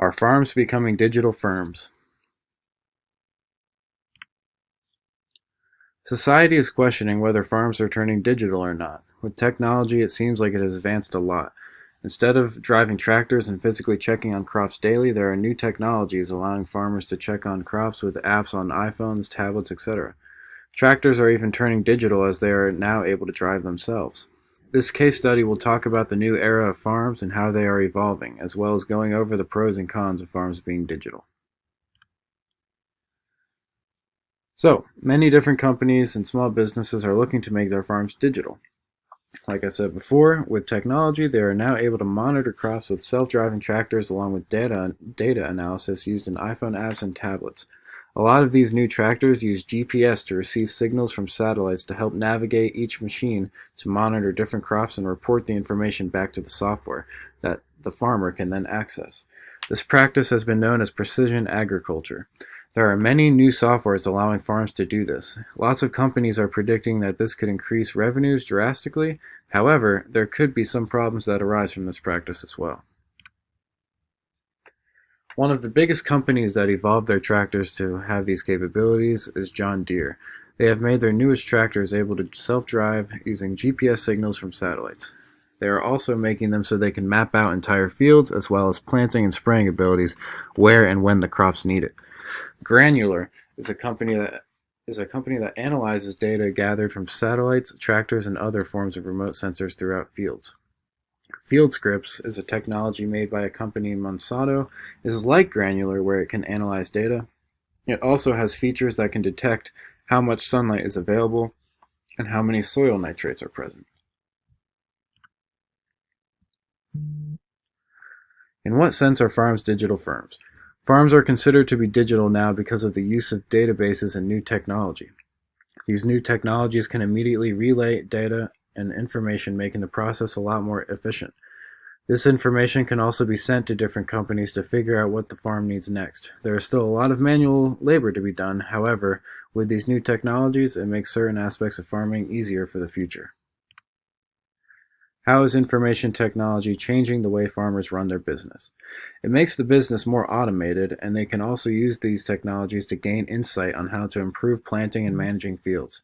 Are farms becoming digital firms? Society is questioning whether farms are turning digital or not. With technology, it seems like it has advanced a lot. Instead of driving tractors and physically checking on crops daily, there are new technologies allowing farmers to check on crops with apps on iPhones, tablets, etc. Tractors are even turning digital as they are now able to drive themselves. This case study will talk about the new era of farms and how they are evolving, as well as going over the pros and cons of farms being digital. So, many different companies and small businesses are looking to make their farms digital. Like I said before, with technology, they are now able to monitor crops with self-driving tractors along with data analysis used in iPhone apps and tablets. A lot of these new tractors use GPS to receive signals from satellites to help navigate each machine to monitor different crops and report the information back to the software that the farmer can then access. This practice has been known as precision agriculture. There are many new softwares allowing farms to do this. Lots of companies are predicting that this could increase revenues drastically. However, there could be some problems that arise from this practice as well. One of the biggest companies that evolved their tractors to have these capabilities is John Deere. They have made their newest tractors able to self-drive using GPS signals from satellites. They are also making them so they can map out entire fields as well as planting and spraying abilities where and when the crops need it. Granular is a company that analyzes data gathered from satellites, tractors, and other forms of remote sensors throughout fields. FieldScripts is a technology made by a company Monsanto. It is like Granular where it can analyze data. It also has features that can detect how much sunlight is available and how many soil nitrates are present. In what sense are farms digital firms? Farms are considered to be digital now because of the use of databases and new technology. These new technologies can immediately relay data and information, making the process a lot more efficient. This information can also be sent to different companies to figure out what the farm needs next. There is still a lot of manual labor to be done. However, with these new technologies, it makes certain aspects of farming easier for the future. How is information technology changing the way farmers run their business? It makes the business more automated, and they can also use these technologies to gain insight on how to improve planting and managing fields.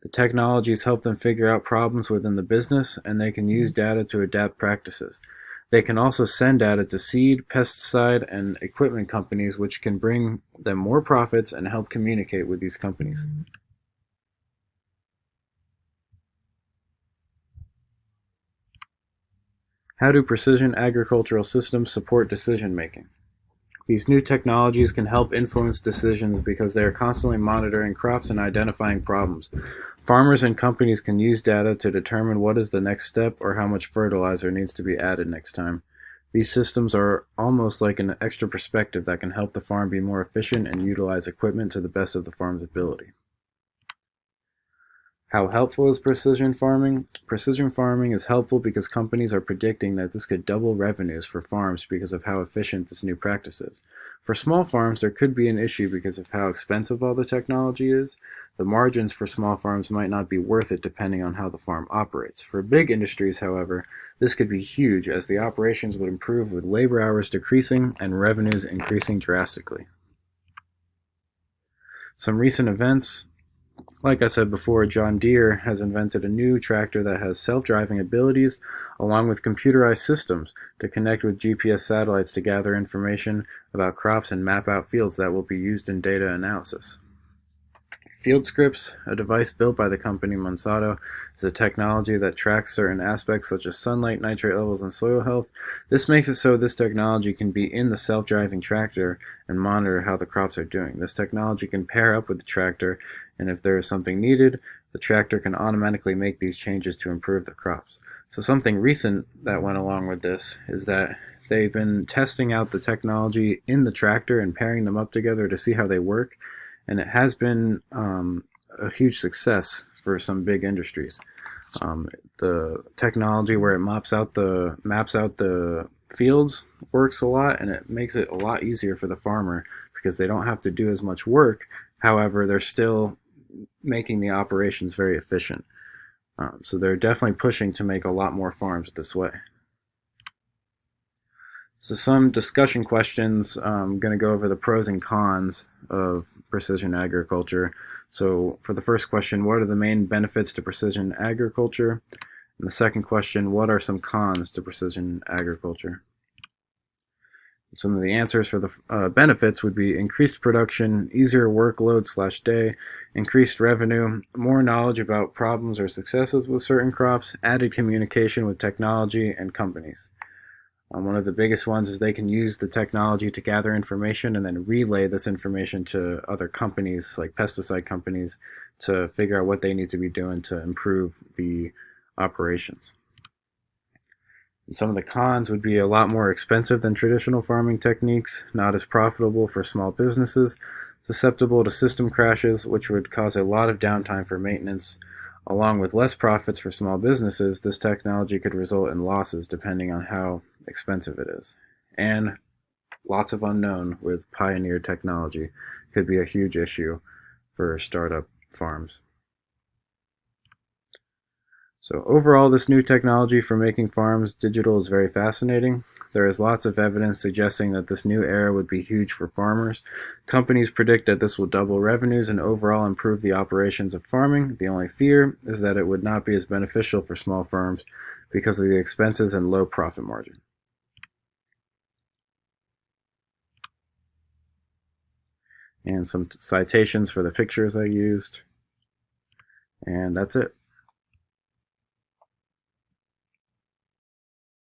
The technologies help them figure out problems within the business, and they can use data to adapt practices. They can also send data to seed, pesticide, and equipment companies, which can bring them more profits and help communicate with these companies. How do precision agricultural systems support decision making? These new technologies can help influence decisions because they are constantly monitoring crops and identifying problems. Farmers and companies can use data to determine what is the next step or how much fertilizer needs to be added next time. These systems are almost like an extra perspective that can help the farm be more efficient and utilize equipment to the best of the farm's ability. How helpful is precision farming? Precision farming is helpful because companies are predicting that this could double revenues for farms because of how efficient this new practice is. For small farms, there could be an issue because of how expensive all the technology is. The margins for small farms might not be worth it depending on how the farm operates. For big industries, however, this could be huge as the operations would improve with labor hours decreasing and revenues increasing drastically. Some recent events. Like I said before, John Deere has invented a new tractor that has self-driving abilities along with computerized systems to connect with GPS satellites to gather information about crops and map out fields that will be used in data analysis. FieldScripts, a device built by the company Monsanto, is a technology that tracks certain aspects such as sunlight, nitrate levels, and soil health. This makes it so this technology can be in the self-driving tractor and monitor how the crops are doing. This technology can pair up with the tractor, and if there is something needed, the tractor can automatically make these changes to improve the crops. So something recent that went along with this is that they've been testing out the technology in the tractor and pairing them up together to see how they work, and it has been a huge success for some big industries. The technology where it maps out the fields works a lot, and it makes it a lot easier for the farmer because they don't have to do as much work. However, they're still making the operations very efficient. So they're definitely pushing to make a lot more farms this way. So some discussion questions. I'm going to go over the pros and cons of precision agriculture. So for the first question, what are the main benefits to precision agriculture? And the second question, what are some cons to precision agriculture? Some of the answers for the benefits would be increased production, easier workload/day, increased revenue, more knowledge about problems or successes with certain crops, added communication with technology and companies. One of the biggest ones is they can use the technology to gather information and then relay this information to other companies, like pesticide companies, to figure out what they need to be doing to improve the operations. And some of the cons would be a lot more expensive than traditional farming techniques, not as profitable for small businesses, susceptible to system crashes, which would cause a lot of downtime for maintenance. Along with less profits for small businesses, this technology could result in losses depending on how expensive it is. And lots of unknown with pioneer technology could be a huge issue for startup farms. So overall, this new technology for making farms digital is very fascinating. There is lots of evidence suggesting that this new era would be huge for farmers. Companies predict that this will double revenues and overall improve the operations of farming. The only fear is that it would not be as beneficial for small firms because of the expenses and low profit margin. And some citations for the pictures I used. And that's it.